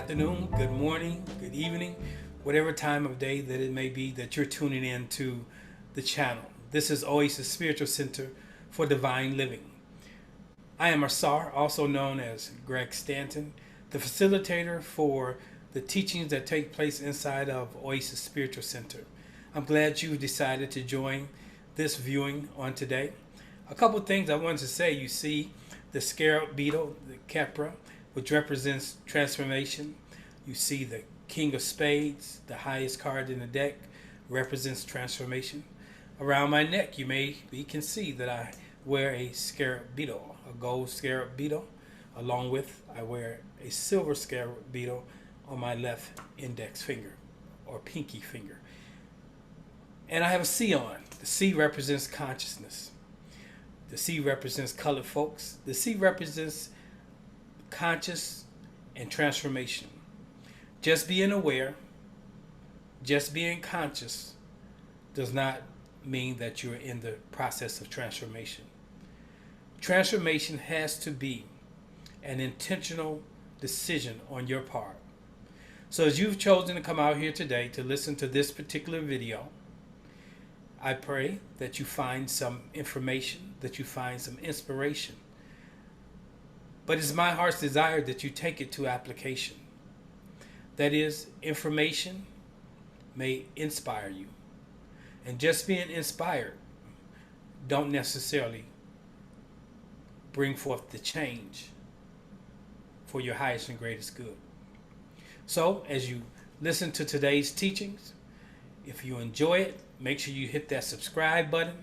afternoon, good morning, good evening, whatever time of day that it may be that you're tuning in to the channel. This is Oasis Spiritual Center for Divine Living. I am Ausar, also known as Greg Stanton, the facilitator for the teachings that take place inside of Oasis Spiritual Center. I'm glad you decided to join this viewing on today. A couple things I wanted to say. You see the scarab beetle, the Kepra, which represents transformation. You see the King of Spades, the highest card in the deck, represents transformation. Around my neck, you can see that I wear a scarab beetle, a gold scarab beetle, along with I wear a silver scarab beetle on my left index finger or pinky finger. And I have a C on. The C represents consciousness. The C represents colored folks. The C represents conscious and transformation. Just being aware, just being conscious does not mean that you're in the process of transformation. Transformation has to be an intentional decision on your part. So as you've chosen to come out here today to listen to this particular video, I pray that you find some information, that you find some inspiration. But it's my heart's desire that you take it to application. That is, information may inspire you. And just being inspired don't necessarily bring forth the change for your highest and greatest good. So, as you listen to today's teachings, if you enjoy it, make sure you hit that subscribe button.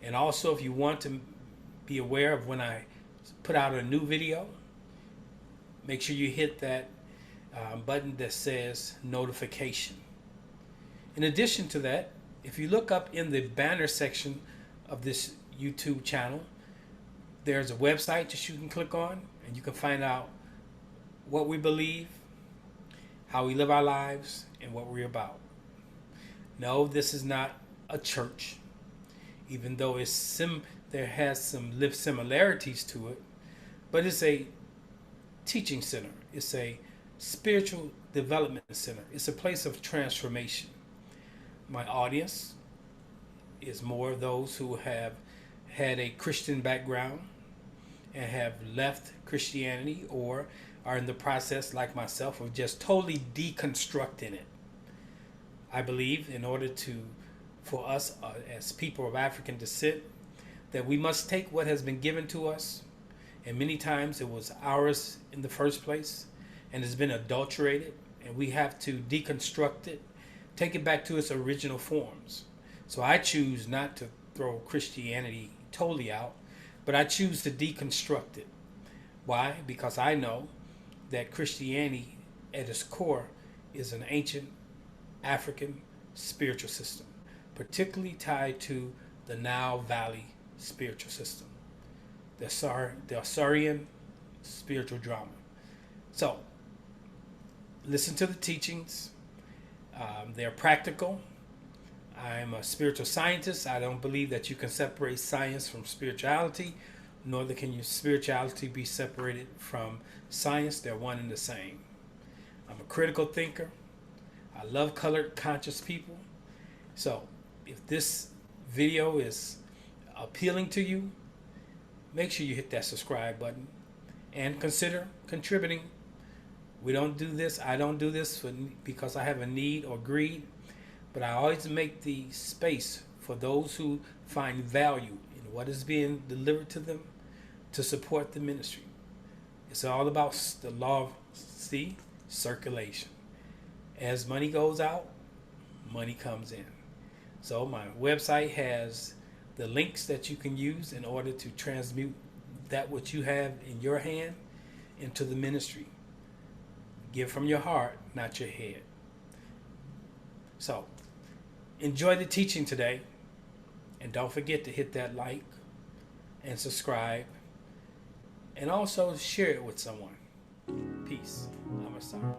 And also, if you want to be aware of when I put out a new video, make sure you hit that button that says notification. In addition to that, if you look up in the banner section of this YouTube channel, there's a website that you can click on and you can find out what we believe, how we live our lives, and what we're about. No, this is not a church, even though there has some similarities to it, but it's a teaching center. It's a spiritual development center. It's a place of transformation. My audience is more of those who have had a Christian background and have left Christianity or are in the process, like myself, of just totally deconstructing it. I believe in order for us as people of African descent, that we must take what has been given to us, and many times it was ours in the first place, and it's been adulterated, and we have to deconstruct it, take it back to its original forms. So I choose not to throw Christianity totally out, but I choose to deconstruct it. Why? Because I know that Christianity at its core is an ancient African spiritual system, particularly tied to the Nile Valley spiritual system, the Ausarian spiritual drama. So, listen to the teachings. They're practical. I'm a spiritual scientist. I don't believe that you can separate science from spirituality, nor can your spirituality be separated from science. They're one and the same. I'm a critical thinker. I love colored conscious people. So if this video is appealing to you, make sure you hit that subscribe button and consider contributing. We don't do this. I don't do this because I have a need or greed, but I always make the space for those who find value in what is being delivered to them to support the ministry. It's all about the law of circulation. As money goes out, money comes in. So my website has the links that you can use in order to transmute that which you have in your hand into the ministry. Give from your heart, not your head. So enjoy the teaching today, and don't forget to hit that like and subscribe, and also share it with someone. Peace. I'm Ausar.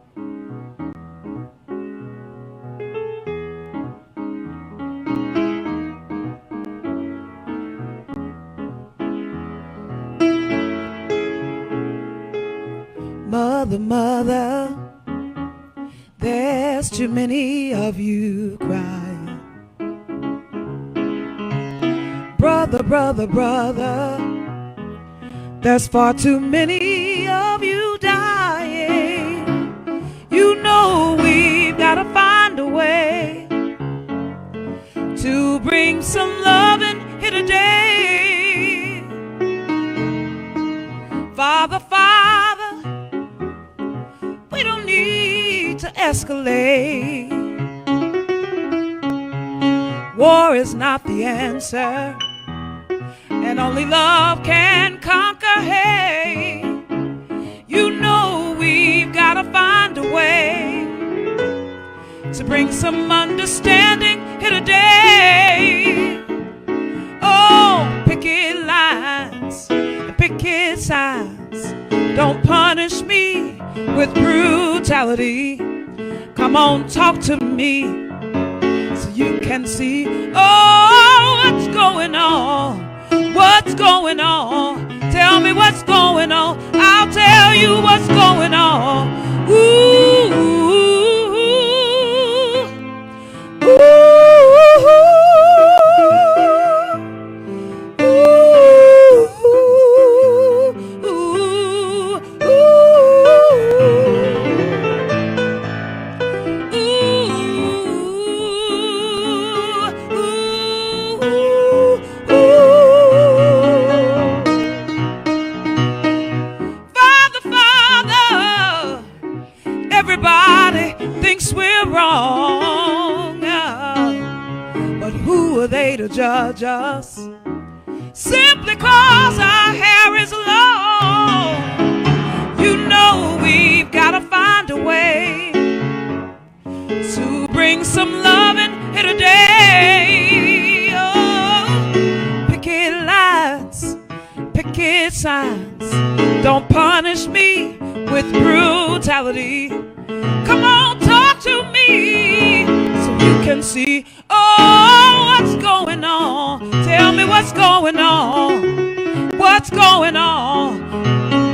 Mother, mother, there's too many of you crying. Brother, brother, brother, there's far too many of you dying. You know we've got to find a way to bring some loving here today. Father, Father, we don't need to escalate. War is not the answer, and only love can conquer hate. You know we've got to find a way to bring some understanding here today. Oh, picket lines and picket signs, don't punish me with brutality. Come on, talk to me so you can see. Oh, what's going on? What's going on? Tell me what's going on. I'll tell you what's going on. Ooh, ooh, everybody thinks we're wrong, but who are they to judge us? Simply 'cause our hair is long. You know we've got to find a way to bring some loving here today. Oh, picket lines, picket signs, don't punish me with brutality. Come on, talk to me so you can see. Oh, what's going on? Tell me what's going on. What's going on?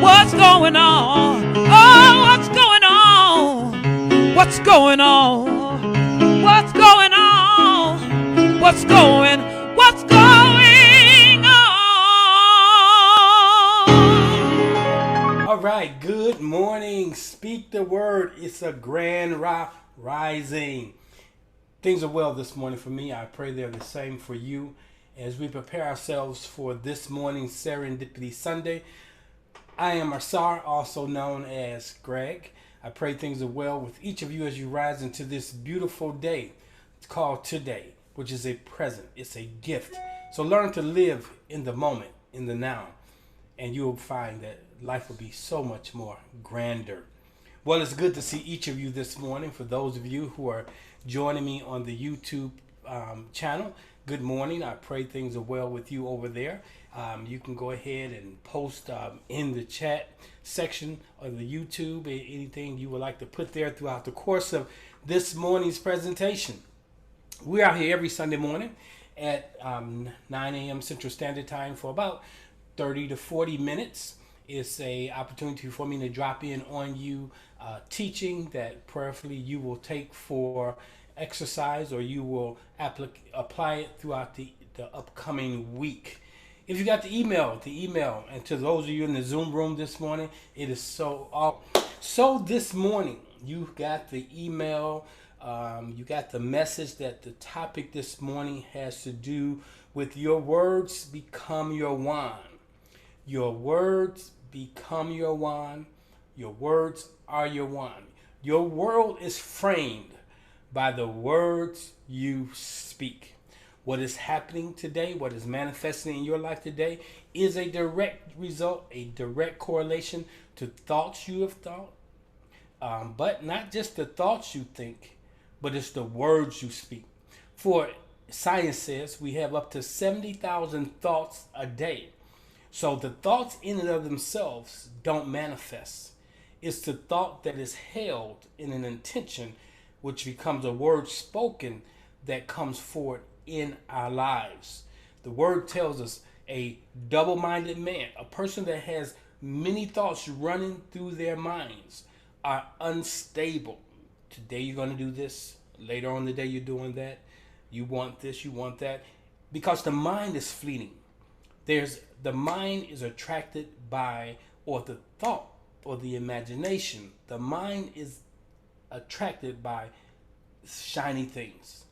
What's going on? Oh, what's going on? What's going on? What's going on? What's going on? All right, good morning. Speak the word. It's a grand rising. Things are well this morning for me. I pray they're the same for you as we prepare ourselves for this morning's Serendipity Sunday. I am Ausar, also known as Greg. I pray things are well with each of you as you rise into this beautiful day. It's called today, which is a present. It's a gift. So learn to live in the moment, in the now, and you will find that life will be so much more grander. Well, it's good to see each of you this morning. For those of you who are joining me on the YouTube channel, good morning. I pray things are well with you over there. You can go ahead and post in the chat section of the YouTube anything you would like to put there throughout the course of this morning's presentation. We're out here every Sunday morning at 9 a.m. Central Standard Time for about 30 to 40 minutes. It's a opportunity for me to drop in on you teaching that prayerfully you will take for exercise, or you will apply it throughout the upcoming week. If you got the email, and to those of you in the Zoom room this morning, it is so this morning you got the email, you got the message that the topic this morning has to do with your words become your wine. Your words become your wine. Your words are your wine. Your world is framed by the words you speak. What is happening today, what is manifesting in your life today, is a direct result, a direct correlation to thoughts you have thought. But not just the thoughts you think, but it's the words you speak. For science says we have up to 70,000 thoughts a day. So the thoughts in and of themselves don't manifest. It's the thought that is held in an intention, which becomes a word spoken that comes forward in our lives. The word tells us a double-minded man, a person that has many thoughts running through their minds are unstable. Today you're going to do this. Later on in the day you're doing that. You want this, you want that. Because the mind is fleeting. The mind is attracted by, or the thought, or the imagination. The mind is attracted by shiny things.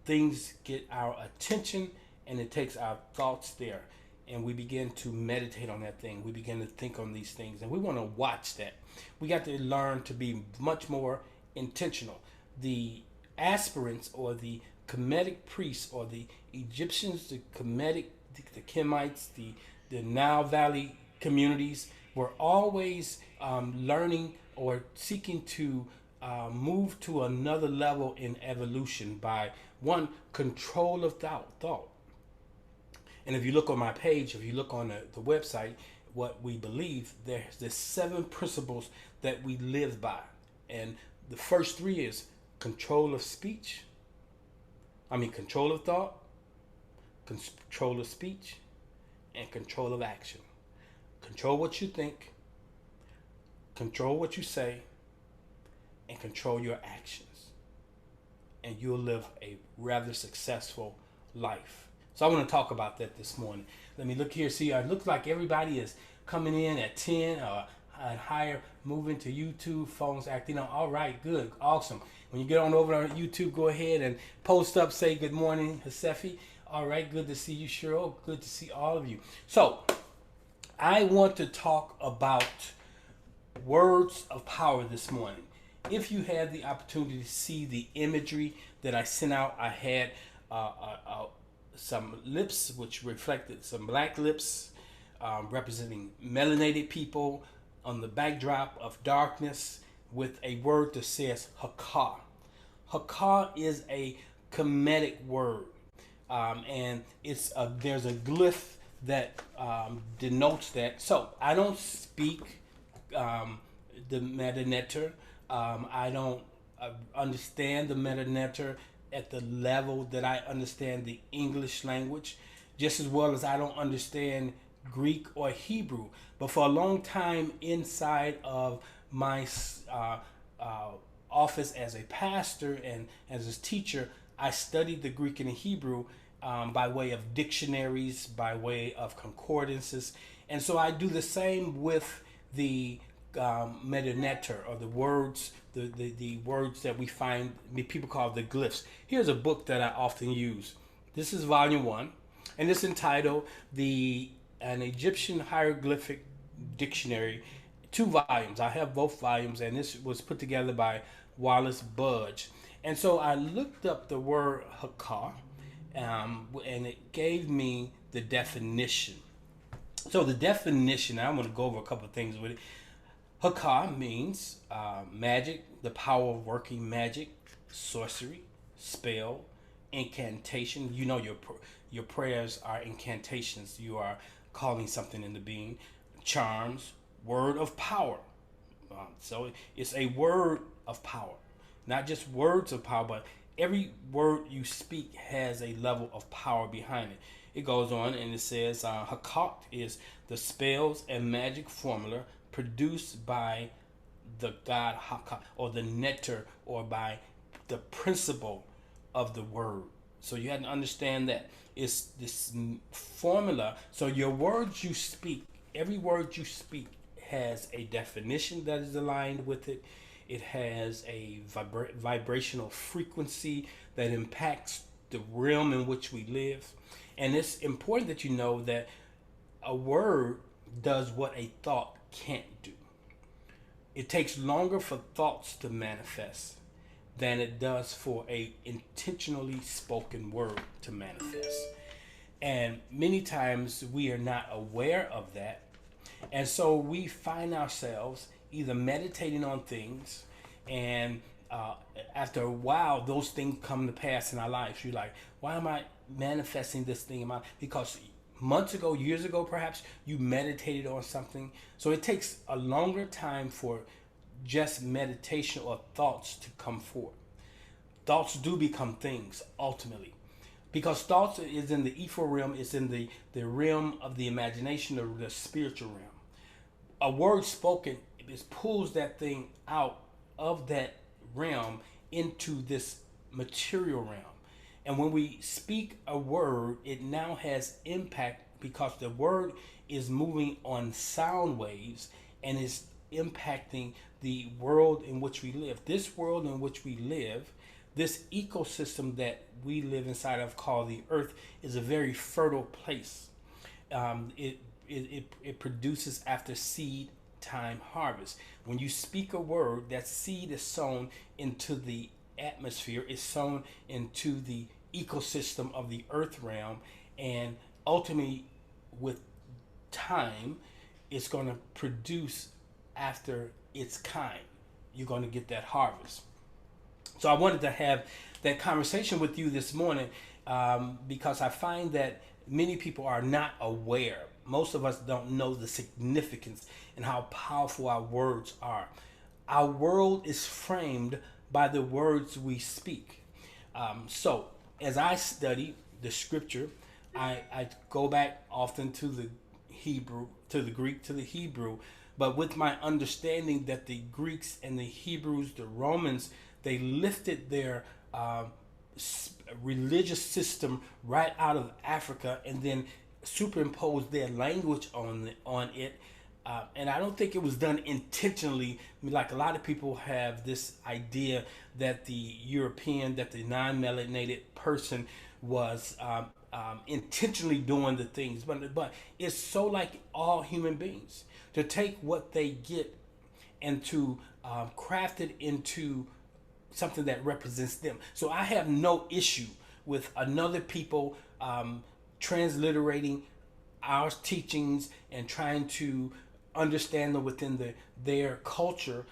Things get our attention, and it takes our thoughts there. And we begin to meditate on that thing. We begin to think on these things. And we want to watch that. We got to learn to be much more intentional. The aspirants, or the Kemetic priests, or the Egyptians, the Kemetic, the Kemites, the Nile Valley communities were always learning or seeking to move to another level in evolution by, one, control of thought. And if you look on my page, if you look on the website, what we believe, there's 7 principles that we live by. And the first 3 is control of speech. Control of thought, control of speech, and control of action. Control what you think, control what you say, and control your actions. And you'll live a rather successful life. So I want to talk about that this morning. Let me look here, see, it looks like everybody is coming in at 10 or higher, moving to YouTube, phones acting on. All right, good, awesome. When you get on over to YouTube, go ahead and post up, say good morning, Hasefi. All right, good to see you, Cheryl. Good to see all of you. So I want to talk about words of power this morning. If you had the opportunity to see the imagery that I sent out, I had some lips which reflected some black lips representing melanated people on the backdrop of darkness with a word that says Hekau. Hekau is a Kemetic word, and there's a glyph that denotes that. So I don't speak the metaneter. I don't understand the metaneter at the level that I understand the English language, just as well as I don't understand Greek or Hebrew. But for a long time inside of my office as a pastor and as a teacher, I studied the Greek and the Hebrew by way of dictionaries, by way of concordances. And so I do the same with the metaneter, or the words, the words that we find, people call the glyphs. Here's a book that I often use. This is volume 1, and it's entitled An Egyptian Hieroglyphic Dictionary, 2 volumes. I have both volumes, and this was put together by Wallace Budge. And so I looked up the word Hekau, and it gave me the definition. So the definition, I'm going to go over a couple of things with it. Hekau means magic, the power of working magic, sorcery, spell, incantation. You know your prayers are incantations. You are calling something into being. Charms, word of power. So it's a word of power. Not just words of power, but every word you speak has a level of power behind it. It goes on and it says, Hekau is the spells and magic formula produced by the god Hekau, or the netter, or by the principle of the word. So you have to understand that it's this formula. So your words you speak, every word you speak has a definition that is aligned with it. It has a vibrational frequency that impacts the realm in which we live. And it's important that you know that a word does what a thought can't do. It takes longer for thoughts to manifest than it does for a intentionally spoken word to manifest. And many times we are not aware of that. And so we find ourselves either meditating on things, and after a while those things come to pass in our lives. You're like, why am I manifesting this thing in my life? Because months ago, years ago perhaps, you meditated on something. So it takes a longer time for just meditation or thoughts to come forth. Thoughts do become things ultimately, because thoughts is in the ethereal realm, it's in the realm of the imagination, or the spiritual realm. a word spoken pulls that thing out of that realm into this material realm. And when we speak a word, it now has impact because the word is moving on sound waves and is impacting the world in which we live. This world in which we live, this ecosystem that we live inside of called the earth, is a very fertile place. It produces after seed time harvest. When you speak a word, that seed is sown into the atmosphere, is sown into the ecosystem of the earth realm, and ultimately with time it's going to produce after its kind. You're going to get that harvest. So I wanted to have that conversation with you this morning, because I find that many people are not aware. Most of us don't know the significance and how powerful our words are. Our world is framed by the words we speak. So as I study the scripture, I go back often to the Hebrew, to the Greek, to the Hebrew, but with my understanding that the Greeks and the Hebrews, the Romans, they lifted their religious system right out of Africa and then superimposed their language on it. And I don't think it was done intentionally. I mean, like a lot of people have this idea that the European, that the non-melanated person was intentionally doing the things, but it's so like all human beings to take what they get and to craft it into something that represents them. So I have no issue with another people transliterating our teachings and trying to understand them within their culture.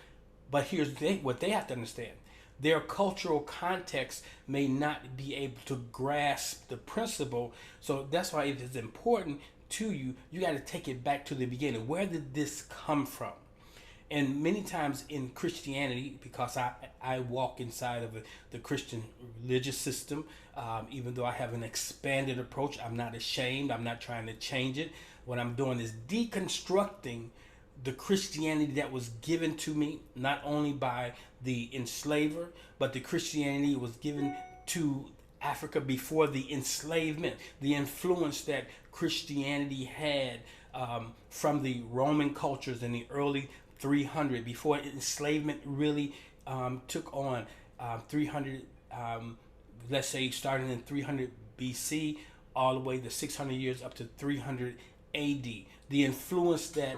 But here's what they have to understand. Their cultural context may not be able to grasp the principle. So that's why it is important to you. You got to take it back to the beginning. Where did this come from? And many times in Christianity, because I walk inside of the Christian religious system, even though I have an expanded approach, I'm not ashamed. I'm not trying to change it. What I'm doing is deconstructing the Christianity that was given to me, not only by the enslaver, but the Christianity was given to Africa before the enslavement, the influence that Christianity had from the Roman cultures in the early 300, before enslavement really took on 300, let's say starting in 300 BC all the way to 600 years up to 300 AD. The influence that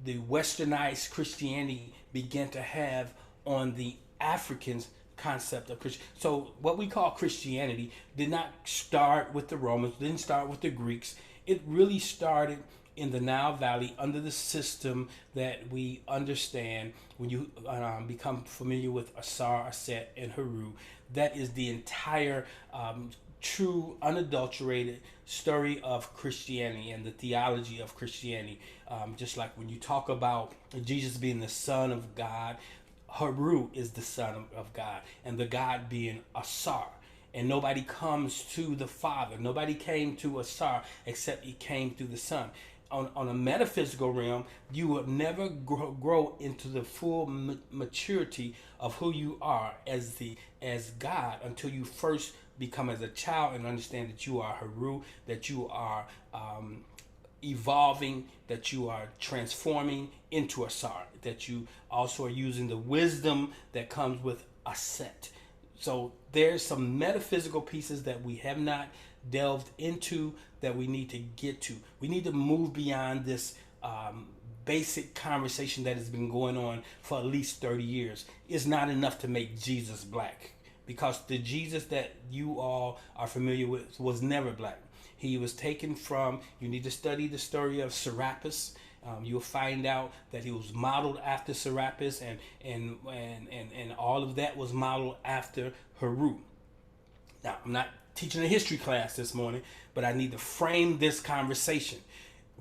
the westernized Christianity began to have on the Africans' concept of Christian. So what we call Christianity did not start with the Romans, didn't start with the Greeks. It really started in the Nile Valley under the system that we understand when you become familiar with Ausar, Aset, and Heru. That is the entire true, unadulterated story of Christianity and the theology of Christianity. Just like when you talk about Jesus being the Son of God, Heru is the Son of God, and the God being Ausar. And nobody comes to the Father. Nobody came to Ausar except he came through the Son. On a metaphysical realm, you will never grow into the full maturity of who you are as God until you first become as a child and understand that you are Heru, that you are evolving, that you are transforming into Ausar, that you also are using the wisdom that comes with Aset. So there's some metaphysical pieces that we have not delved into that we need to get to. We need to move beyond this basic conversation that has been going on for at least 30 years. It's not enough to make Jesus black, because the Jesus that you all are familiar with was never black. He was taken from, you need to study the story of Serapis. You'll find out that he was modeled after Serapis, and all of that was modeled after Heru. Now, I'm not teaching a history class this morning, but I need to frame this conversation.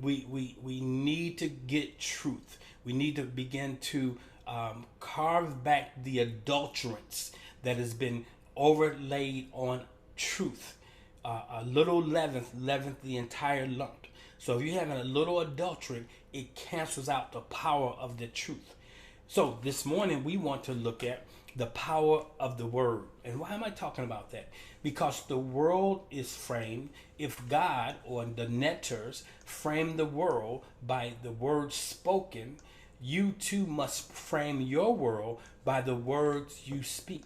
We need to get truth. We need to begin to carve back the adulterants that has been overlaid on truth. A little leaven the entire lump. So if you're having a little adultery, it cancels out the power of the truth. So this morning we want to look at the power of the word. And why am I talking about that? Because the world is framed, if God or the netters frame the world by the word spoken, you too must frame your world by the words you speak.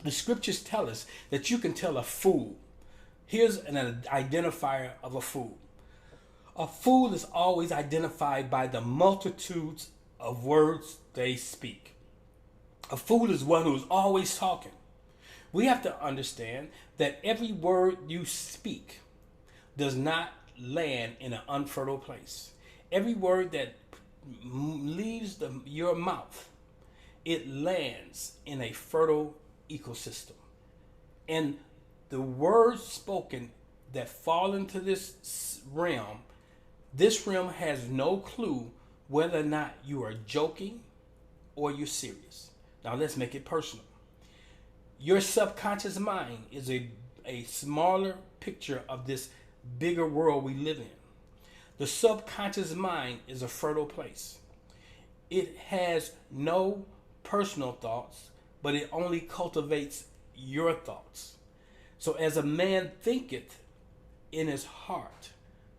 The scriptures tell us that you can tell a fool. Here's an identifier of a fool. A fool is always identified by the multitudes of words they speak. A fool is one who's always talking. We have to understand that every word you speak does not land in an unfertile place. Every word that leaves your mouth, it lands in a fertile ecosystem. And the words spoken that fall into this realm has no clue whether or not you are joking or you're serious. Now let's make it personal. Your subconscious mind is a smaller picture of this bigger world we live in. The subconscious mind is a fertile place. It has no personal thoughts, but it only cultivates your thoughts. So as a man thinketh in his heart,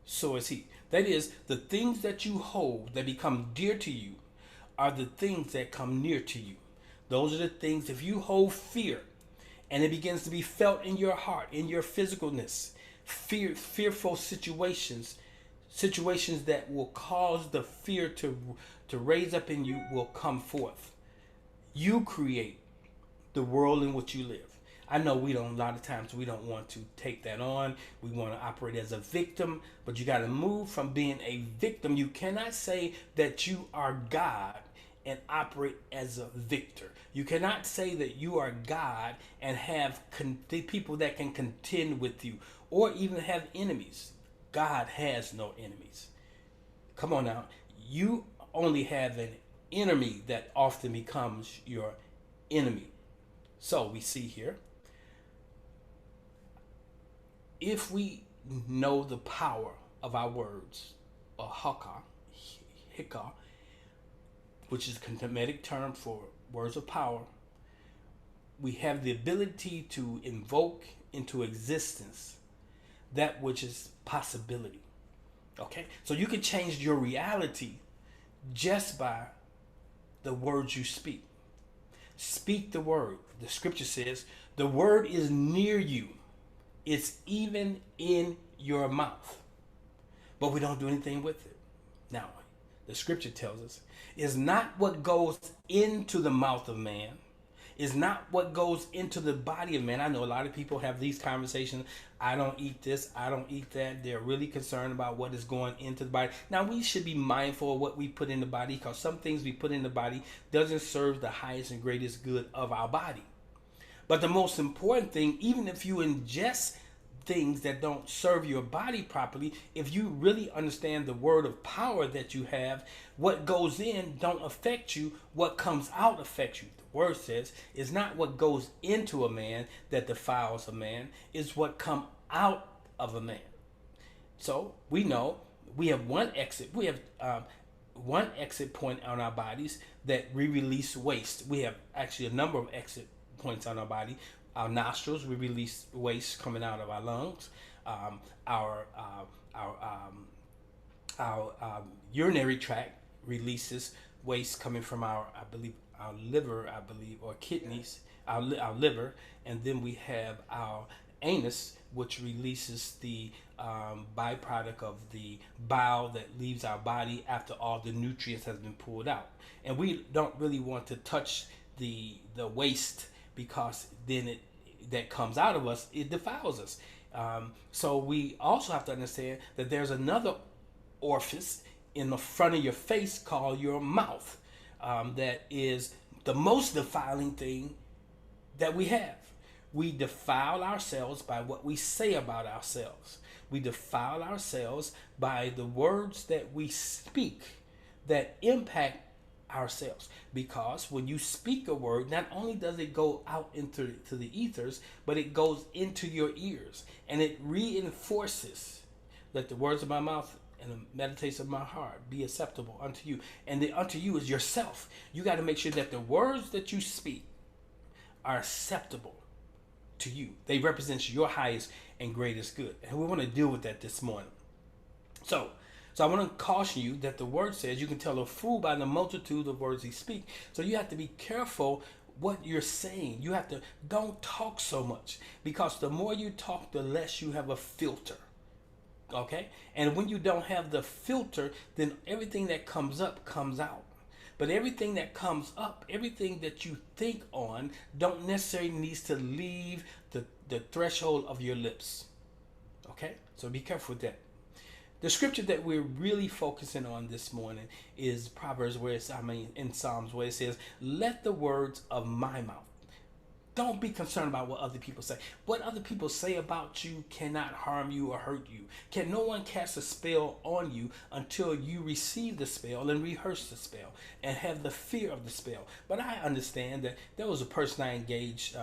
so is he. That is, the things that you hold that become dear to you are the things that come near to you. Those are the things, if you hold fear and it begins to be felt in your heart, in your physicalness, fearful situations that will cause the fear to raise up in you will come forth. You create the world in which you live. I know a lot of times we don't want to take that on. We want to operate as a victim, but you got to move from being a victim. You cannot say that you are God and operate as a victor. You cannot say that you are God and have people that can contend with you or even have enemies. God has no enemies. Come on now. You only have an enemy that often becomes your enemy. So we see here, if we know the power of our words, or Hekau, which is a Kemetic term for words of power, we have the ability to invoke into existence that which is possibility. Okay? So you can change your reality just by the words you speak. Speak the word. The scripture says the word is near you. It's even in your mouth. But we don't do anything with it. Now, the scripture tells us, is not what goes into the mouth of man, is not what goes into the body of man. I know a lot of people have these conversations. I don't eat this, I don't eat that. They're really concerned about what is going into the body. Now, we should be mindful of what we put in the body, because some things we put in the body doesn't serve the highest and greatest good of our body. But the most important thing, even if you ingest things that don't serve your body properly, if you really understand the word of power that you have, what goes in don't affect you, what comes out affects you. The word says it's not what goes into a man that defiles a man, it's what comes out of a man. So we know we have one exit point on our bodies that we release waste. We have actually a number of exit points on our body. Our nostrils, we release waste coming out of our lungs. Our urinary tract releases waste coming from our liver, or kidneys, our liver, and then we have our anus, which releases the byproduct of the bile that leaves our body after all the nutrients has been pulled out. And we don't really want to touch the waste, because then that comes out of us, it defiles us. So we also have to understand that there's another orifice in the front of your face called your mouth, that is the most defiling thing that we have. We defile ourselves by what we say about ourselves. We defile ourselves by the words that we speak that impact ourselves, because when you speak a word, not only does it go out into the ethers, but it goes into your ears and it reinforces let the words of my mouth and the meditation of my heart be acceptable unto you. And the unto you is yourself. You got to make sure that the words that you speak are acceptable to you. They represent your highest and greatest good. And we want to deal with that this morning. So I want to caution you that the word says you can tell a fool by the multitude of words he speaks. So you have to be careful what you're saying. You have to, don't talk so much, because the more you talk, the less you have a filter. Okay? And when you don't have the filter, then everything that comes up comes out. But everything that comes up, everything that you think on, don't necessarily needs to leave the threshold of your lips. Okay? So be careful with that. The scripture that we're really focusing on this morning is Proverbs, in Psalms, where it says, let the words of my mouth. Don't be concerned about what other people say. What other people say about you cannot harm you or hurt you. Can no one cast a spell on you until you receive the spell and rehearse the spell and have the fear of the spell. But I understand that there was a person I engaged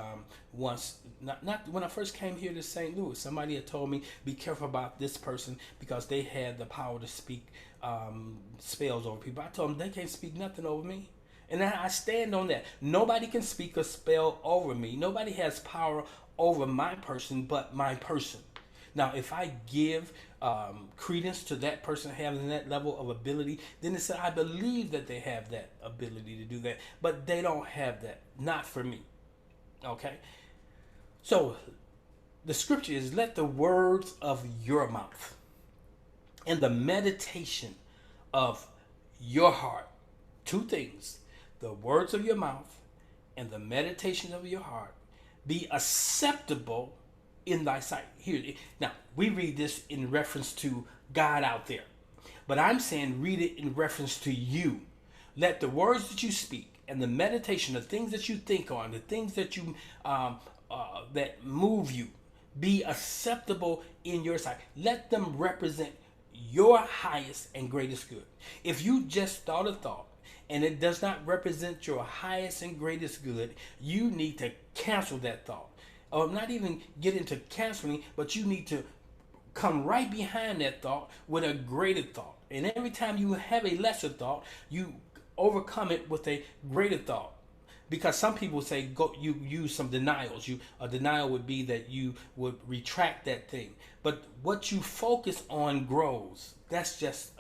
once, not when I first came here to St. Louis. Somebody had told me, be careful about this person because they had the power to speak spells over people. I told them they can't speak nothing over me. And I stand on that. Nobody can speak a spell over me. Nobody has power over my person but my person. Now, if I give credence to that person having that level of ability, then it said I believe that they have that ability to do that. But they don't have that. Not for me. Okay? So, the scripture is, let the words of your mouth and the meditation of your heart, two things, the words of your mouth and the meditation of your heart, be acceptable in thy sight. Here, now, we read this in reference to God out there. But I'm saying read it in reference to you. Let the words that you speak and the meditation, the things that you think on, the things that you that move you, be acceptable in your sight. Let them represent your highest and greatest good. If you just thought a thought and it does not represent your highest and greatest good, you need to cancel that thought. Or not even get into canceling, but you need to come right behind that thought with a greater thought. And every time you have a lesser thought, you overcome it with a greater thought. Because some people say you use some denials. A denial would be that you would retract that thing. But what you focus on grows. That's just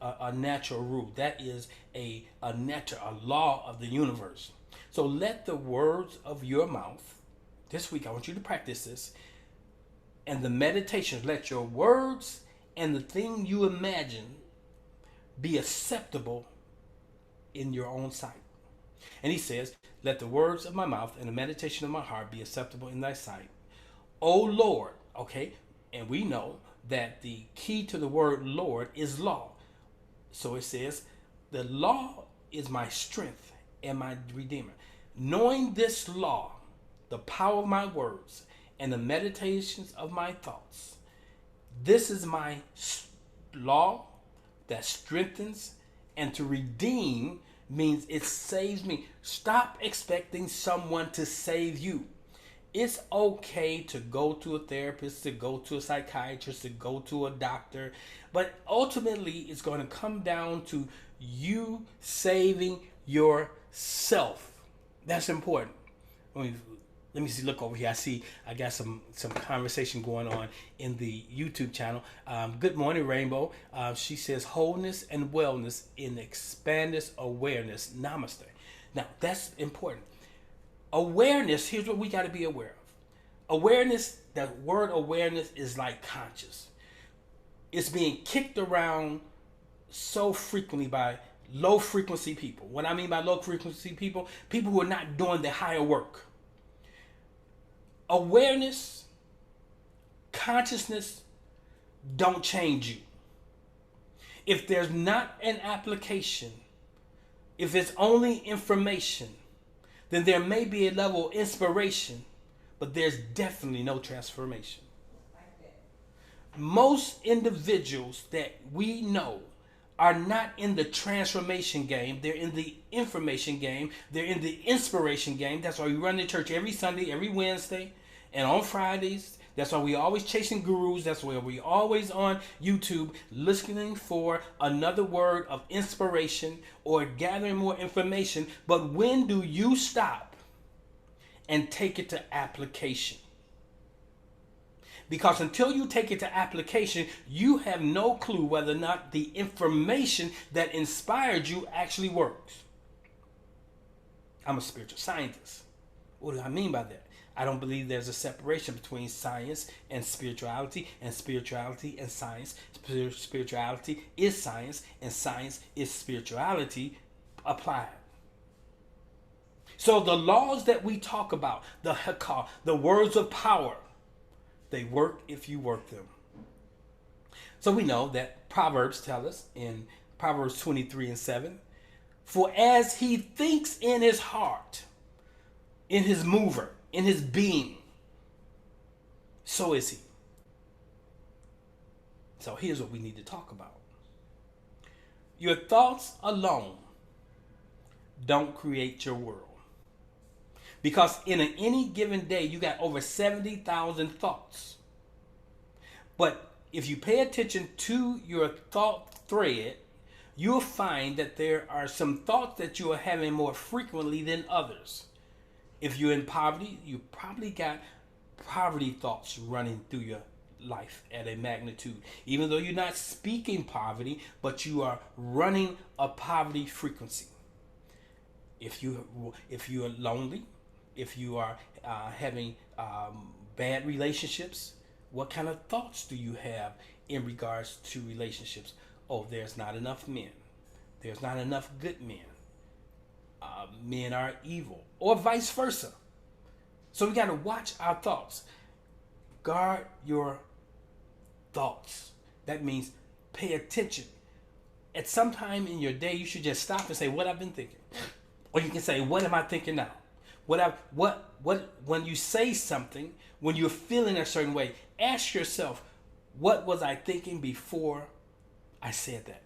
a natural rule. That is a law of the universe. So let the words of your mouth, this week I want you to practice this, and the meditation, let your words and the thing you imagine be acceptable in your own sight. And he says, let the words of my mouth and the meditation of my heart be acceptable in thy sight. O Lord, okay, and we know that the key to the word Lord is law. So it says, the law is my strength and my redeemer. Knowing this law, the power of my words and the meditations of my thoughts, this is my law that strengthens, and to redeem means it saves me. Stop expecting someone to save you. It's okay to go to a therapist, to go to a psychiatrist, to go to a doctor, but ultimately it's going to come down to you saving yourself. That's important. Let me see, look over here. I got some conversation going on in the YouTube channel. Good morning, Rainbow. She says, wholeness and wellness in expanded awareness. Namaste. Now, that's important. Awareness, here's what we got to be aware of. Awareness, that word awareness is like conscious. It's being kicked around so frequently by low frequency people. What I mean by low frequency people who are not doing the higher work. Awareness, consciousness don't change you. If there's not an application, if it's only information, then there may be a level of inspiration, but there's definitely no transformation. Most individuals that we know are not in the transformation game. They're in the information game. They're in the inspiration game. That's why we run the church every Sunday, every Wednesday, and on Fridays That's why we always chasing gurus. That's why we always on YouTube listening for another word of inspiration or gathering more information. But when do you stop and take it to application? Because until you take it to application, you have no clue whether or not the information that inspired you actually works. I'm a spiritual scientist. What do I mean by that? I don't believe there's a separation between science and spirituality and science. Spirituality is science and science is spirituality applied. So the laws that we talk about, the Hekau, the words of power, they work if you work them. So we know that Proverbs tell us in Proverbs 23:7, for as he thinks in his heart, in his mover, in his being, so is he. So here's what we need to talk about. Your thoughts alone don't create your world. Because in any given day, you got over 70,000 thoughts. But if you pay attention to your thought thread, you'll find that there are some thoughts that you are having more frequently than others. If you're in poverty, you probably got poverty thoughts running through your life at a magnitude. Even though you're not speaking poverty, but you are running a poverty frequency. If you're lonely, if you are having bad relationships, what kind of thoughts do you have in regards to relationships? Oh, there's not enough men. There's not enough good men. Men are evil, or vice versa. So we got to watch our thoughts. Guard your thoughts. That means pay attention. At some time in your day, you should just stop and say, what I've been thinking. Or you can say, what am I thinking now? When you say something, when you're feeling a certain way, ask yourself, what was I thinking before I said that?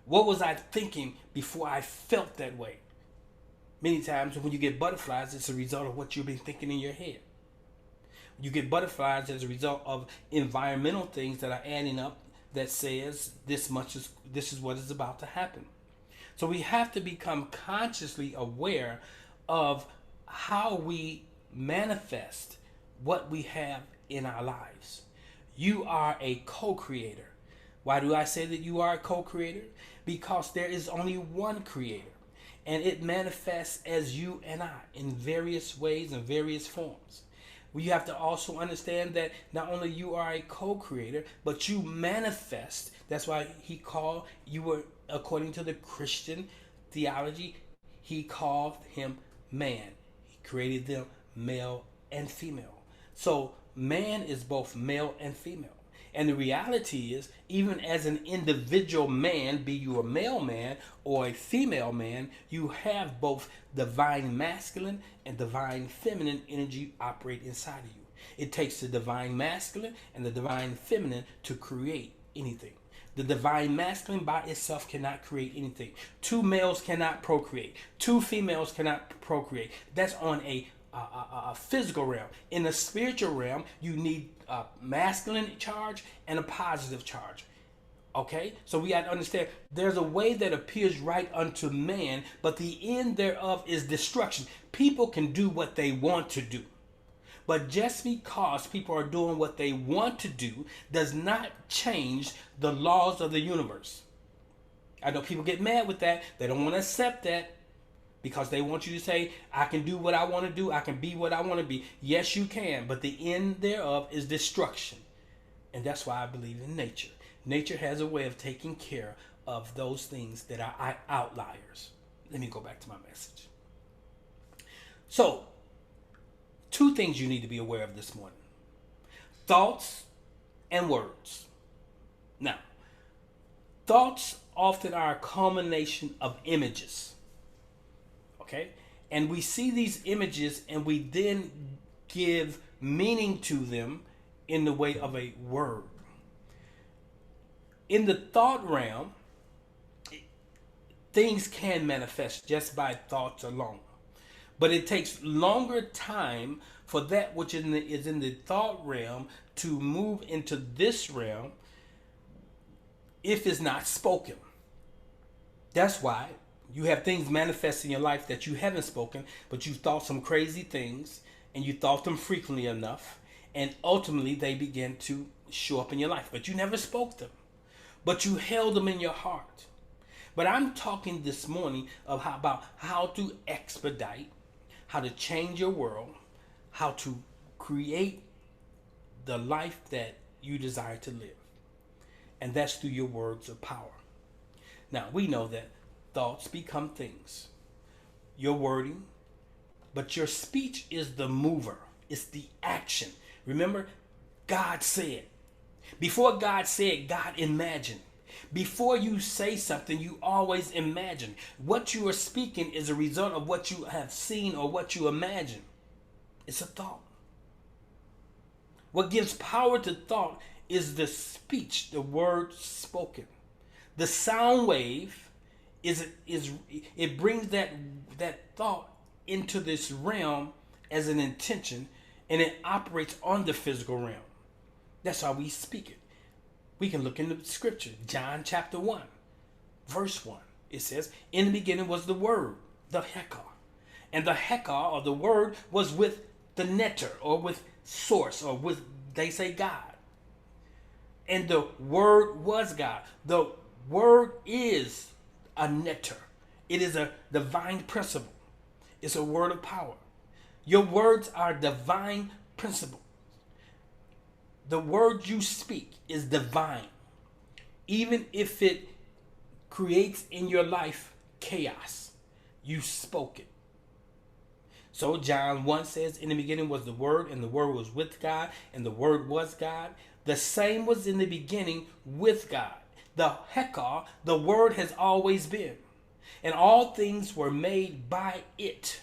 What was I thinking before I felt that way? Many times when you get butterflies, it's a result of what you've been thinking in your head. You get butterflies as a result of environmental things that are adding up that says this is what is about to happen. So we have to become consciously aware of how we manifest what we have in our lives. You are a co-creator. Why do I say that you are a co-creator? Because there is only one creator, and it manifests as you and I in various ways and various forms. You have to also understand that not only you are a co-creator, but you manifest. That's why he called you were, according to the Christian theology, he called him man. He created them male and female. So man is both male and female. And the reality is, even as an individual man, be you a male man or a female man, you have both divine masculine and divine feminine energy operate inside of you. It takes the divine masculine and the divine feminine to create anything. The divine masculine by itself cannot create anything. Two males cannot procreate. Two females cannot procreate. That's on a physical realm. In the spiritual realm, you need a masculine charge and a positive charge. Okay? So we got to understand there's a way that appears right unto man, but the end thereof is destruction. People can do what they want to do. But just because people are doing what they want to do does not change the laws of the universe. I know people get mad with that. They don't want to accept that because they want you to say, I can do what I want to do. I can be what I want to be. Yes, you can. But the end thereof is destruction. And that's why I believe in nature. Nature has a way of taking care of those things that are outliers. Let me go back to my message. So, two things you need to be aware of this morning. Thoughts and words. Now, thoughts often are a culmination of images. Okay? And we see these images and we then give meaning to them in the way of a word. In the thought realm, things can manifest just by thoughts alone. But it takes longer time for that which is in the thought realm to move into this realm if it's not spoken. That's why you have things manifest in your life that you haven't spoken, but you thought some crazy things and you thought them frequently enough, and ultimately they begin to show up in your life. But you never spoke them, but you held them in your heart. But I'm talking this morning about how to expedite, how to change your world, how to create the life that you desire to live. And that's through your words of power. Now, we know that thoughts become things. Your wording, but your speech is the mover. It's the action. Remember, God said. Before God said, God imagined. Before you say something, you always imagine. What you are speaking is a result of what you have seen or what you imagine. It's a thought. What gives power to thought is the speech, the word spoken. The sound wave it brings that thought into this realm as an intention, and it operates on the physical realm. That's how we speak it. We can look in the scripture, John chapter 1, verse 1. It says, in the beginning was the word, the Hekau. And the Hekau, or the word, was with the netter, or with source, or with, they say, God. And the word was God. The word is a netter. It is a divine principle. It's a word of power. Your words are divine principle. The word you speak is divine, even if it creates in your life chaos. You spoke it. So John 1 says, in the beginning was the Word, and the Word was with God, and the Word was God. The same was in the beginning with God. The Hekau, the Word, has always been. And all things were made by it.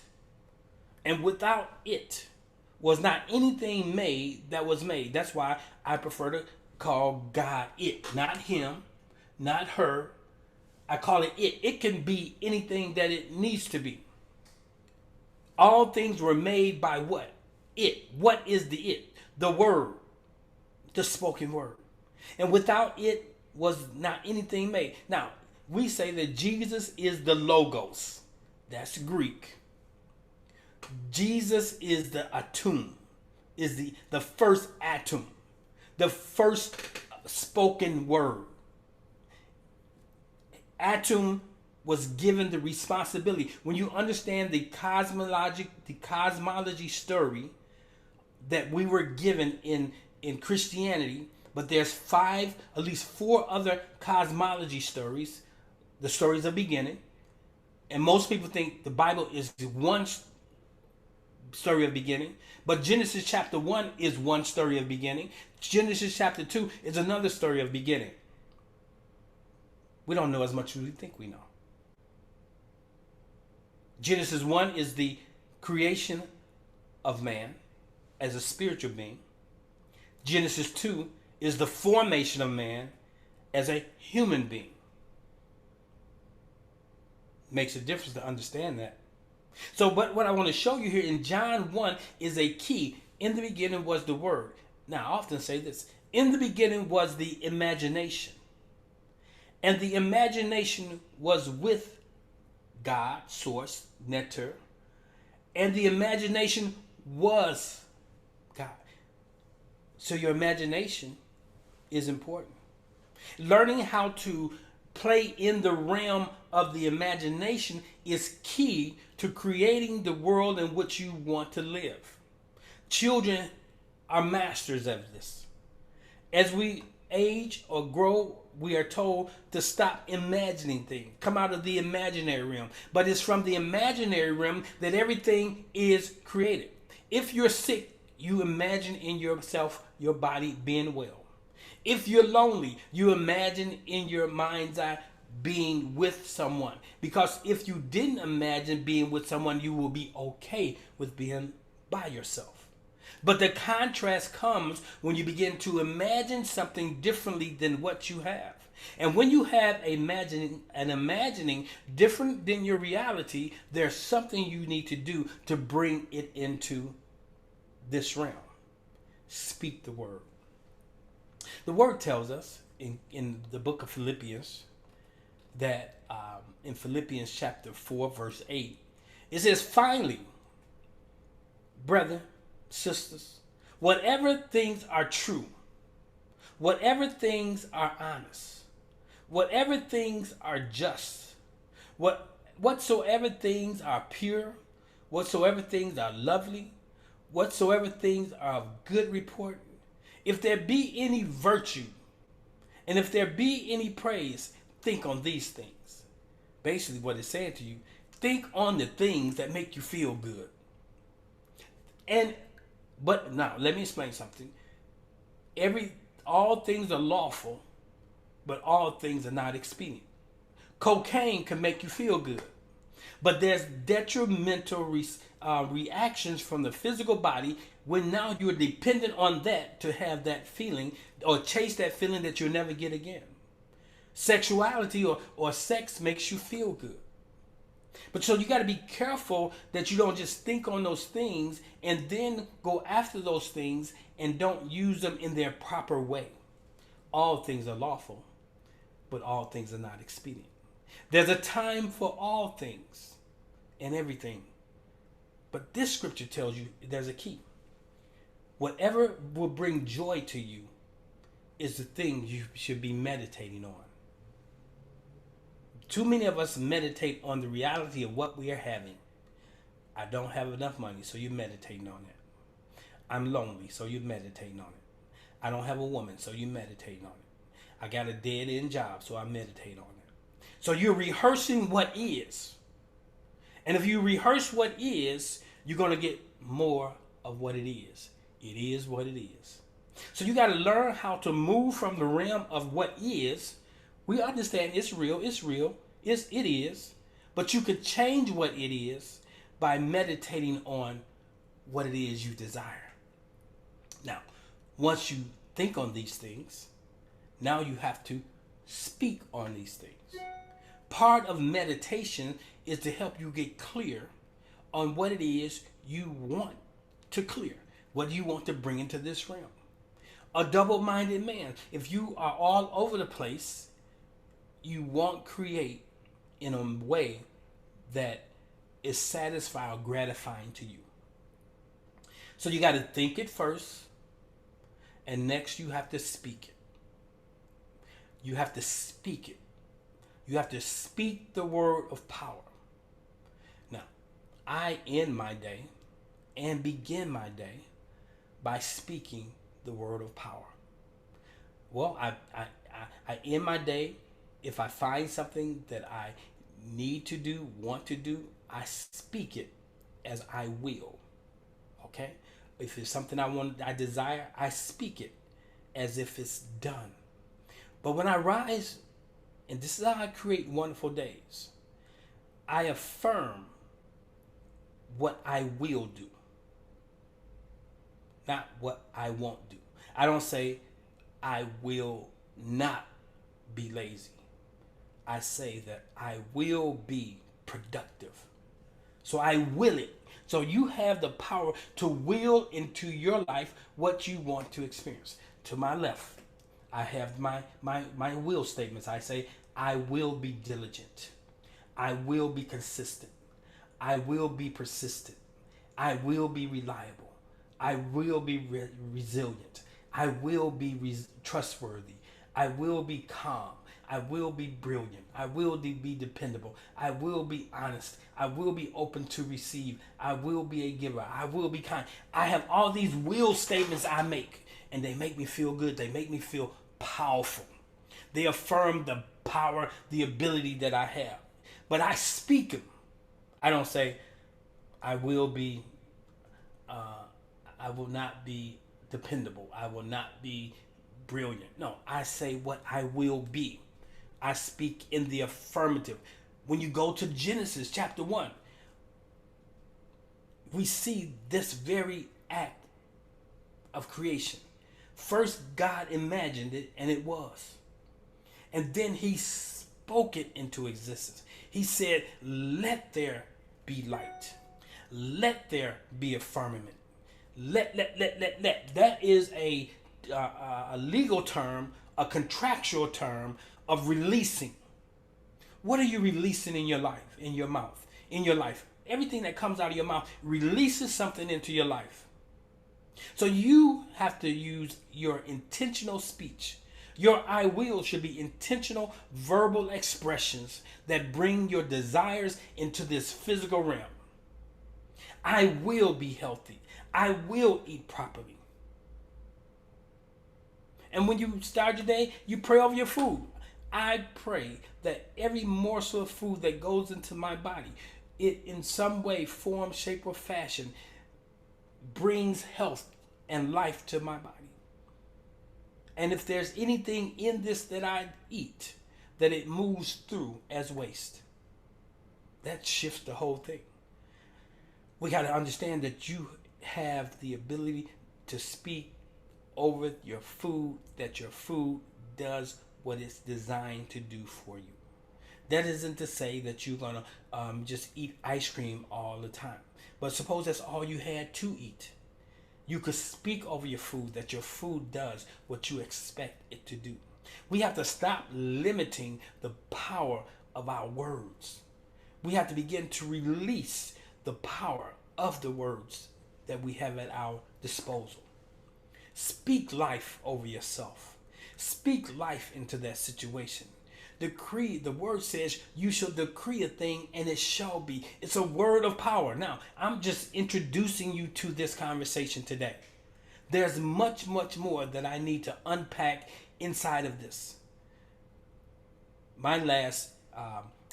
And without it was not anything made that was made. That's why I prefer to call God it. Not him, not her. I call it it. It can be anything that it needs to be. All things were made by what? It. What is the it? The word. The spoken word. And without it was not anything made. Now, we say that Jesus is the logos. That's Greek. Jesus is the atum. Is the first atom. The first spoken word. Atom was given the responsibility. When you understand the cosmology story that we were given in Christianity, but there's at least four other cosmology stories, the stories of beginning, and most people think the Bible is one story of beginning, but Genesis chapter 1 is one story of beginning. Genesis chapter 2 is another story of beginning. We don't know as much as we think we know. Genesis 1 is the creation of man as a spiritual being. Genesis 2 is the formation of man as a human being. Makes a difference to understand that. So what I want to show you here in John 1 is a key. In the beginning was the Word. Now, I often say this. In the beginning was the imagination. And the imagination was with God, source, netter. And the imagination was God. So your imagination is important. Learning how to play in the realm of the imagination is key to creating the world in which you want to live. Children are masters of this. As we age or grow, we are told to stop imagining things. Come out of the imaginary realm. But it's from the imaginary realm that everything is created. If you're sick, you imagine in yourself your body being well. If you're lonely, you imagine in your mind's eye being with someone. Because if you didn't imagine being with someone, you will be okay with being by yourself. But the contrast comes when you begin to imagine something differently than what you have. And when you have imagining different than your reality, there's something you need to do to bring it into this realm. Speak the word. The word tells us in the book of Philippians that in Philippians chapter 4, verse 8, it says, finally, brethren, sisters, whatever things are true, whatever things are honest, whatever things are just, whatsoever things are pure, whatsoever things are lovely, whatsoever things are of good report, if there be any virtue, and if there be any praise, think on these things. Basically what it's saying to you, think on the things that make you feel good. But now let me explain something. All things are lawful, but all things are not expedient. Cocaine can make you feel good, but there's detrimental reactions from the physical body when now you're dependent on that to have that feeling or chase that feeling that you'll never get again. Sexuality or sex makes you feel good. But so you got to be careful that you don't just think on those things and then go after those things and don't use them in their proper way. All things are lawful, but all things are not expedient. There's a time for all things and everything. But this scripture tells you there's a key. Whatever will bring joy to you is the thing you should be meditating on. Too many of us meditate on the reality of what we are having. I don't have enough money, so you're meditating on it. I'm lonely, so you're meditating on it. I don't have a woman, so you're meditating on it. I got a dead-end job, so I meditate on it. So you're rehearsing what is. And if you rehearse what is, you're going to get more of what it is. It is what it is. So you got to learn how to move from the realm of what is. We understand it's real, it is, but you could change what it is by meditating on what it is you desire. Now, once you think on these things, now you have to speak on these things. Part of meditation is to help you get clear on what it is you want to clear, what you want to bring into this realm. A double-minded man, if you are all over the place, you won't create in a way that is satisfying or gratifying to you. So you got to think it first, and next you have to speak it. You have to speak it. You have to speak the word of power. Now, I end my day and begin my day by speaking the word of power. Well, I end my day. If I find something that I need to do, want to do, I speak it as I will. Okay? If it's something I desire, I speak it as if it's done. But when I rise, and this is how I create wonderful days, I affirm what I will do, not what I won't do. I don't say I will not be lazy. I say that I will be productive. So I will it. So you have the power to will into your life what you want to experience. To my left, I have my will statements. I say, I will be diligent. I will be consistent. I will be persistent. I will be reliable. I will be resilient. I will be trustworthy. I will be calm. I will be brilliant. I will be dependable. I will be honest. I will be open to receive. I will be a giver. I will be kind. I have all these will statements I make, and they make me feel good. They make me feel powerful. They affirm the power, the ability that I have. But I speak them. I don't say, I will not be dependable. I will not be brilliant. No, I say what I will be. I speak in the affirmative. When you go to Genesis chapter 1, we see this very act of creation. First, God imagined it, and it was. And then he spoke it into existence. He said, let there be light. Let there be a firmament. Let. That is a legal term, a contractual term of releasing. What are you releasing in your life, in your mouth, in your life? Everything that comes out of your mouth releases something into your life. So you have to use your intentional speech. Your I will should be intentional verbal expressions that bring your desires into this physical realm. I will be healthy. I will eat properly. And when you start your day, you pray over your food. I pray that every morsel of food that goes into my body, it in some way, form, shape, or fashion, brings health and life to my body. And if there's anything in this that I eat, that it moves through as waste. That shifts the whole thing. We got to understand that you have the ability to speak over your food, that your food does what it's designed to do for you. That isn't to say that you're going to just eat ice cream all the time. But suppose that's all you had to eat. You could speak over your food that your food does what you expect it to do. We have to stop limiting the power of our words. We have to begin to release the power of the words that we have at our disposal. Speak life over yourself. Speak life into that situation. Decree, the word says you shall decree a thing and it shall be. It's a word of power. Now, I'm just introducing you to this conversation today. There's much, much more that I need to unpack inside of this. My last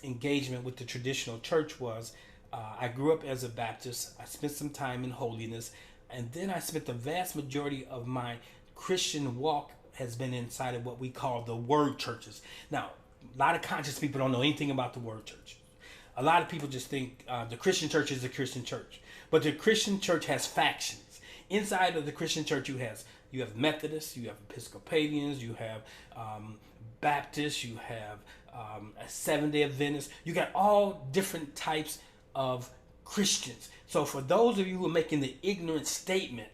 engagement with the traditional church was, I grew up as a Baptist. I spent some time in holiness. And then I spent the vast majority of my Christian walk has been inside of what we call the word churches. Now, a lot of conscious people don't know anything about the word church. A lot of people just think the Christian church is a Christian church. But the Christian church has factions. Inside of the Christian church, you have Methodists, you have Episcopalians, you have Baptists, you have a Seventh-day Adventists. You got all different types of Christians. So for those of you who are making the ignorant statement,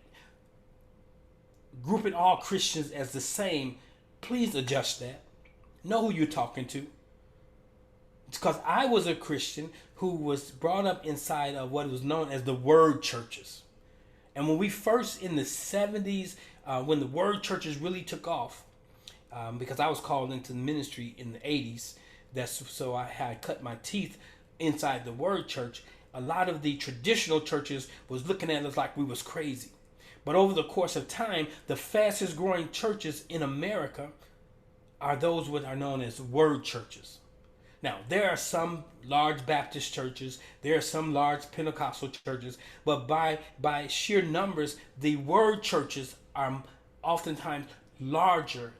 grouping all Christians as the same, please adjust that. Know who you're talking to. It's because I was a Christian who was brought up inside of what was known as the word churches. And when we first in the 70s, when the word churches really took off, because I was called into the ministry in the 80s, so I had cut my teeth inside the word church. A lot of the traditional churches was looking at us like we was crazy. But over the course of time, the fastest growing churches in America are those what are known as word churches. Now, there are some large Baptist churches, there are some large Pentecostal churches, but by sheer numbers, the word churches are oftentimes larger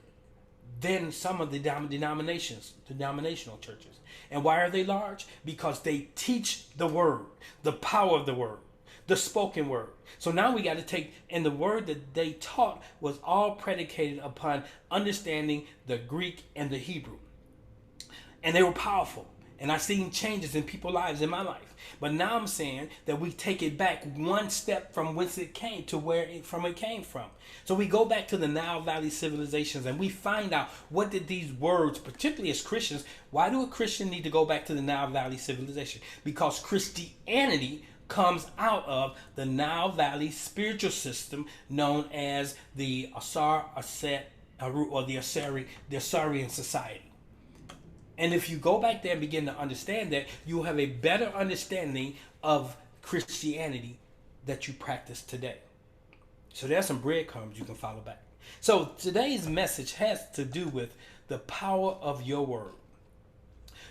than some of the denominational churches. And why are they large? Because they teach the word, the power of the word, the spoken word. So now we got to take, and the word that they taught was all predicated upon understanding the Greek and the Hebrew. And they were powerful. And I've seen changes in people's lives in my life. But now I'm saying that we take it back one step from whence it came to where it came from. So we go back to the Nile Valley civilizations and we find out what did these words, particularly as Christians, why do a Christian need to go back to the Nile Valley civilization? Because Christianity comes out of the Nile Valley spiritual system known as the Ausar, or the Ausarian society. And if you go back there and begin to understand that, you'll have a better understanding of Christianity that you practice today. So there's some breadcrumbs you can follow back. So today's message has to do with the power of your word.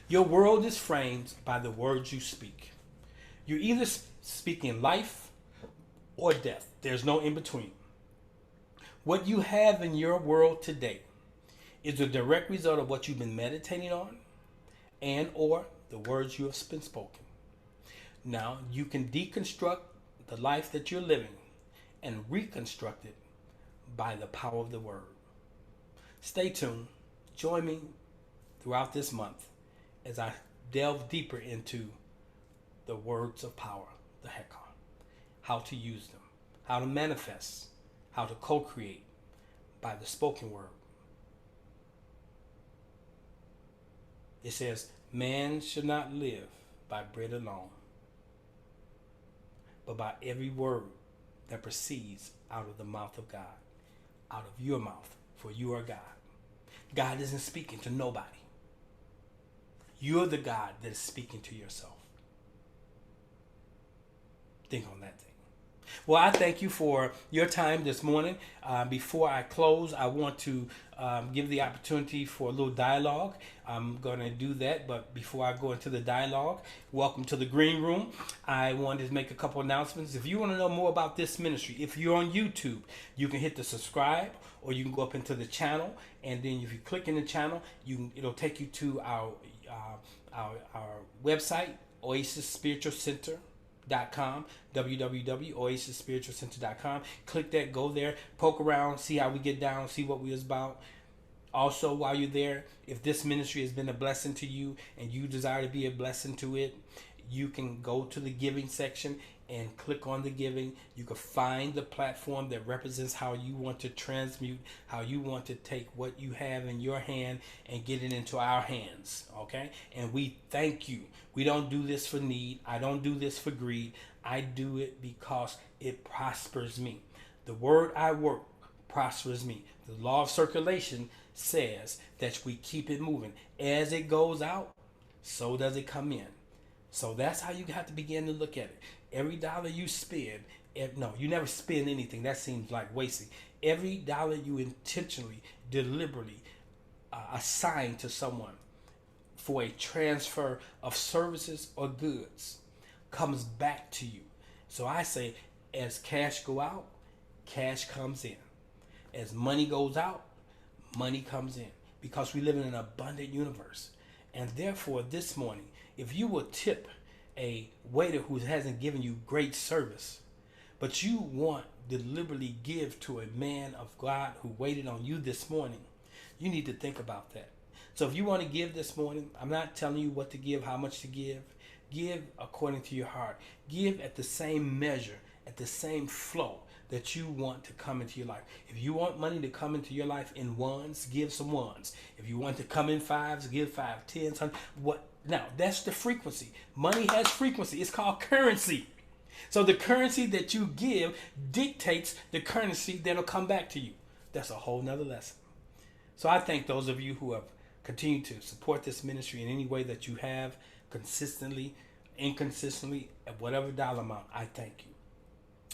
Your world is framed by the words you speak. You're either speaking life or death. There's no in between. What you have in your world today is a direct result of what you've been meditating on and or the words you have been spoken. Now, you can deconstruct the life that you're living and reconstruct it by the power of the word. Stay tuned. Join me throughout this month as I delve deeper into the words of power, the Hekau, how to use them, how to manifest, how to co-create by the spoken word. It says, man should not live by bread alone, but by every word that proceeds out of the mouth of God, out of your mouth, for you are God. God isn't speaking to nobody. You're the God that is speaking to yourself. Think on that thing. Well, I thank you for your time this morning. Before I close, I want to give the opportunity for a little dialogue. I'm going to do that, but before I go into the dialogue, welcome to the Green Room. I wanted to make a couple announcements. If you want to know more about this ministry, if you're on YouTube, you can hit the subscribe, or you can go up into the channel, and then if you click in the channel, it'll take you to our website, oasisspiritualcenter.com, www.oasisspiritualcenter.com. Click that, go there, poke around, see how we get down, see what we is about. Also, while you're there, if this ministry has been a blessing to you and you desire to be a blessing to it, you can go to the giving section and click on the giving. You can find the platform that represents how you want to transmute, how you want to take what you have in your hand and get it into our hands, okay? And we thank you. We don't do this for need. I don't do this for greed. I do it because it prospers me. The word I work prospers me. The law of circulation says that we keep it moving. As it goes out, so does it come in. So that's how you have to begin to look at it. Every dollar you spend, no, you never spend anything. That seems like wasting. Every dollar you intentionally, deliberately assign to someone for a transfer of services or goods comes back to you. So I say, as cash go out, cash comes in. As money goes out, money comes in. Because we live in an abundant universe. And therefore, this morning, if you will tip a waiter who hasn't given you great service, but you want to deliberately give to a man of God who waited on you this morning, you need to think about that. So if you want to give this morning, I'm not telling you what to give, how much to give. Give according to your heart. Give at the same measure, at the same flow that you want to come into your life. If you want money to come into your life in ones, give some ones. If you want to come in fives, give 5, 10, 100. Now, that's the frequency. Money has frequency. It's called currency. So the currency that you give dictates the currency that'll come back to you. That's a whole nother lesson. So I thank those of you who have continued to support this ministry in any way that you have, consistently, inconsistently, at whatever dollar amount. I thank you.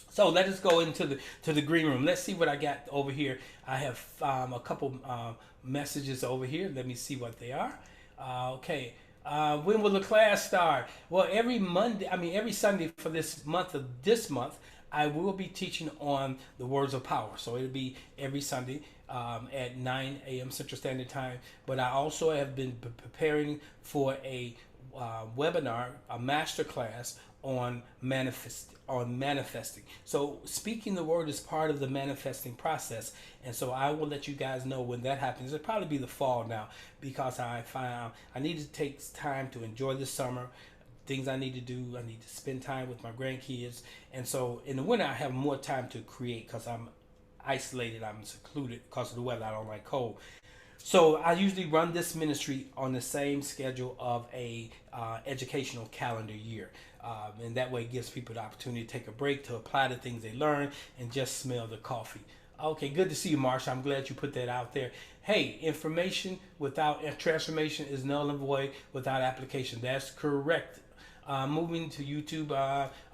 So let us go into the green room. Let's see what I got over here. I have a couple messages over here. Let me see what they are. Okay. When will the class start? Well, every Sunday for this month, I will be teaching on the words of power. So it'll be every Sunday at 9 a.m. Central Standard Time. But I also have been preparing for a webinar, a master class on manifesting. So speaking the word is part of the manifesting process, and so I will let you guys know when that happens. It'll probably be the fall now, because I find I need to take time to enjoy the summer. Things I need to do. I need to spend time with my grandkids, and so in the winter I have more time to create because I'm isolated. I'm secluded because of the weather. I don't like cold. So I usually run this ministry on the same schedule of a educational calendar year. And that way it gives people the opportunity to take a break, to apply the things they learn, and just smell the coffee. Okay, good to see you, Marsha. I'm glad you put that out there. Hey, information without transformation is null and void without application. That's correct. Moving to YouTube.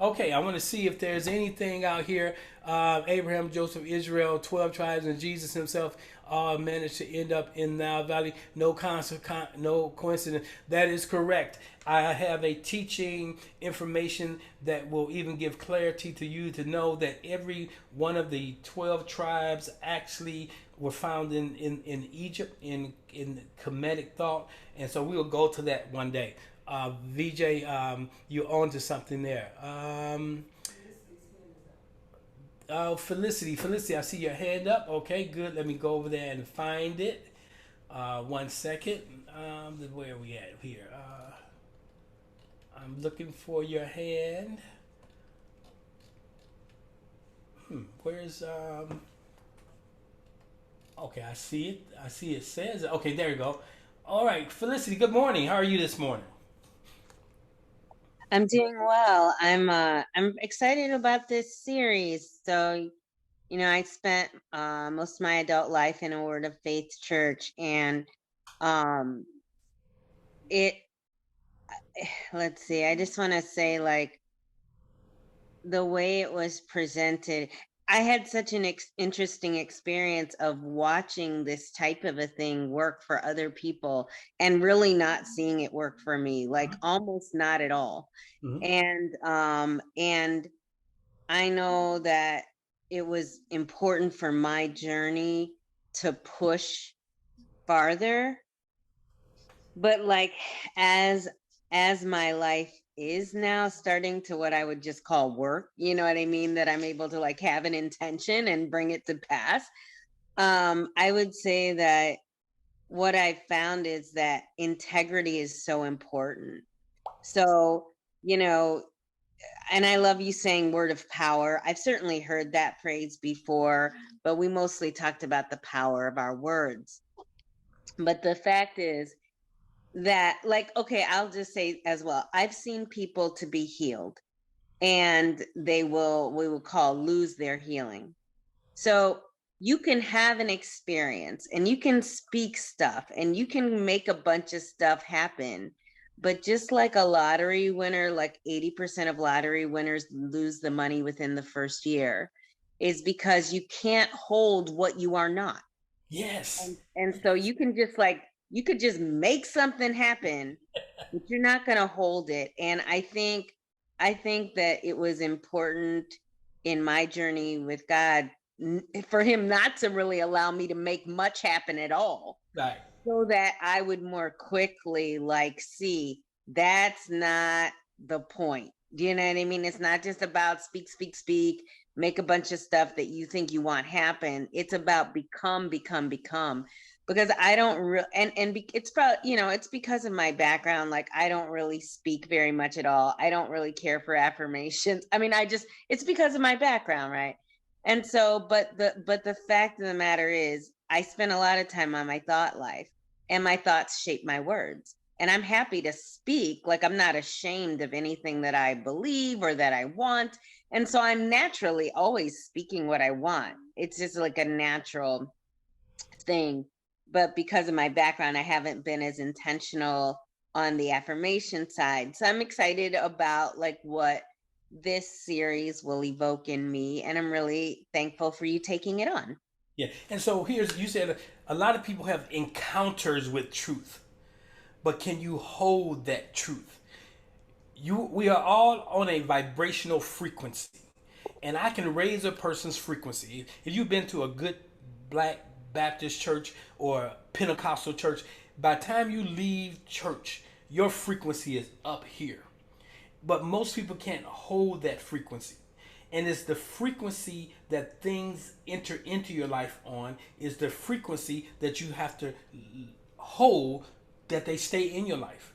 Okay, I want to see if there's anything out here. Abraham, Joseph, Israel, 12 tribes, and Jesus himself all managed to end up in Nile Valley. No coincidence. That is correct. I have a teaching information that will even give clarity to you to know that every one of the 12 tribes actually were found in Egypt, in Kemetic thought. And so we will go to that one day. VJ, you're on to something there. Felicity, I see your hand up. Okay, good. Let me go over there and find it. 1 second. Where are we at here? I'm looking for your hand. Where's Okay, I see it. I see it says it. Okay, there you go. All right, Felicity. Good morning. How are you this morning? I'm doing well. I'm excited about this series. So, I spent most of my adult life in a Word of Faith church, and um, it. Let's see. I just want to say, like, the way it was presented. I had such an interesting experience of watching this type of a thing work for other people and really not seeing it work for me, like almost not at all. Mm-hmm. And I know that it was important for my journey to push farther, but like as my life is now starting to what I would just call work, you know what I mean, that I'm able to like have an intention and bring it to pass. I would say that what I found is that integrity is so important. So, and I love you saying word of power. I've certainly heard that phrase before, but we mostly talked about the power of our words. But the fact is that, like, okay, I'll just say as well, I've seen people to be healed and we will call lose their healing. So you can have an experience and you can speak stuff and you can make a bunch of stuff happen. But just like a lottery winner, like 80% of lottery winners lose the money within the first year, is because you can't hold what you are not. Yes. And so you can just you could just make something happen, but you're not going to hold it. And I think that it was important in my journey with God for him not to really allow me to make much happen at all. Right. So that I would more quickly see that's not the point. Do you know what I mean? It's not just about speak, make a bunch of stuff that you think you want happen. It's about become. Because I don't really, it's probably, it's because of my background. Like, I don't really speak very much at all. I don't really care for affirmations. I mean, it's because of my background, right? And so, but the fact of the matter is, I spend a lot of time on my thought life, and my thoughts shape my words. And I'm happy to speak. Like, I'm not ashamed of anything that I believe or that I want. And so I'm naturally always speaking what I want. It's just like a natural thing. But because of my background, I haven't been as intentional on the affirmation side. So I'm excited about what this series will evoke in me. And I'm really thankful for you taking it on. Yeah. And so you said a lot of people have encounters with truth, but can you hold that truth? We are all on a vibrational frequency, and I can raise a person's frequency. If you've been to a good Black Baptist church or Pentecostal church, by the time you leave church, your frequency is up here. But most people can't hold that frequency. And it's the frequency that things enter into your life on, is the frequency that you have to hold that they stay in your life.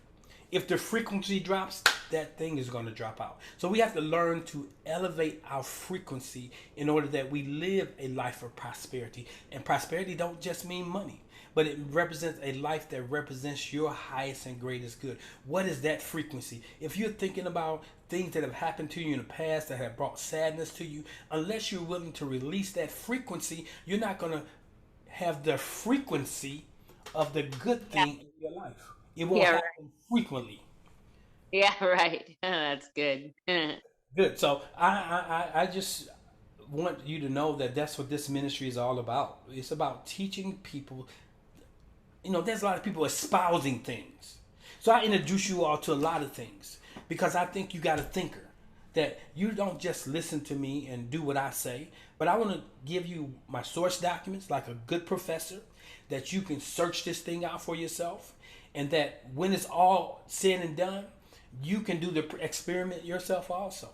If the frequency drops, that thing is going to drop out. So we have to learn to elevate our frequency in order that we live a life of prosperity. And prosperity don't just mean money, but it represents a life that represents your highest and greatest good. What is that frequency? If you're thinking about things that have happened to you in the past that have brought sadness to you, unless you're willing to release that frequency, you're not going to have the frequency of the good thing in your life. It will happen frequently. Yeah, right. That's good. Good. So I just want you to know that that's what this ministry is all about. It's about teaching people. There's a lot of people espousing things. So I introduce you all to a lot of things because I think you got a thinker, that you don't just listen to me and do what I say, but I want to give you my source documents like a good professor, that you can search this thing out for yourself, and that when it's all said and done, you can do the experiment yourself also.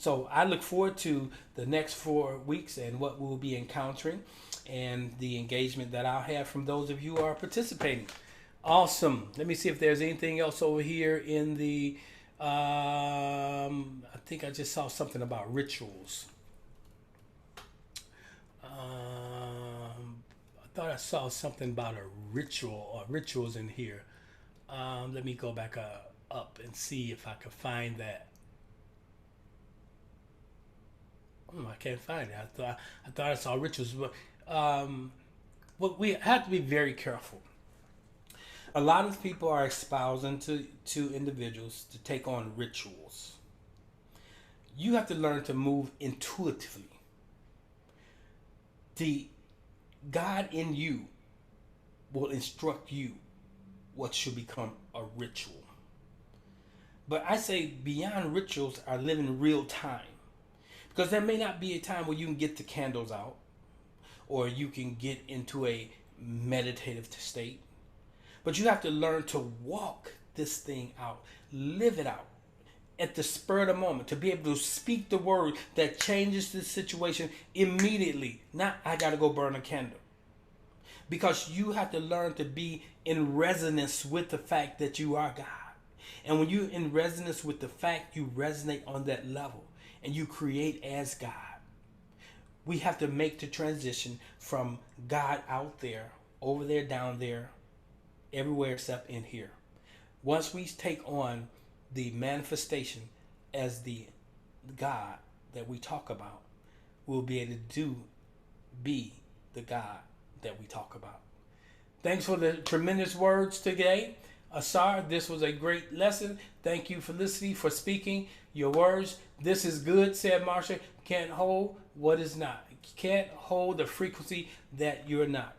So I look forward to the next 4 weeks and what we'll be encountering and the engagement that I'll have from those of you who are participating. Awesome. Let me see if there's anything else over here in the I think I just saw something about rituals. I thought I saw something about a ritual or rituals in here. Let me go back up and see if I can find that. I can't find it. I thought I saw rituals, but we have to be very careful. A lot of people are espousing to individuals to take on rituals. You have to learn to move intuitively. The God in you will instruct you what should become a ritual. But I say beyond rituals are living real time. Because there may not be a time where you can get the candles out or you can get into a meditative state. But you have to learn to walk this thing out, live it out at the spur of the moment, to be able to speak the word that changes the situation immediately. Not, I got to go burn a candle. Because you have to learn to be in resonance with the fact that you are God. And when you're in resonance with the fact, you resonate on that level and you create as God. We have to make the transition from God out there, over there, down there, everywhere except in here. Once we take on the manifestation as the God that we talk about, we'll be able to be the God that we talk about. Thanks for the tremendous words today. Ausar, this was a great lesson. Thank you for listening, for speaking your words. This is good, said Marsha. Can't hold what is not. Can't hold the frequency that you're not.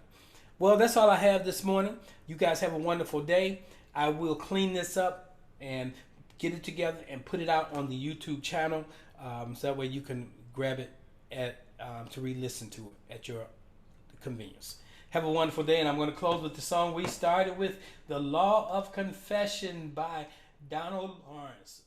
Well, that's all I have this morning. You guys have a wonderful day. I will clean this up and get it together and put it out on the YouTube channel, so that way you can grab it to re-listen to it at your convenience. Have a wonderful day, and I'm going to close with the song we started with, The Law of Confession by Donald Lawrence.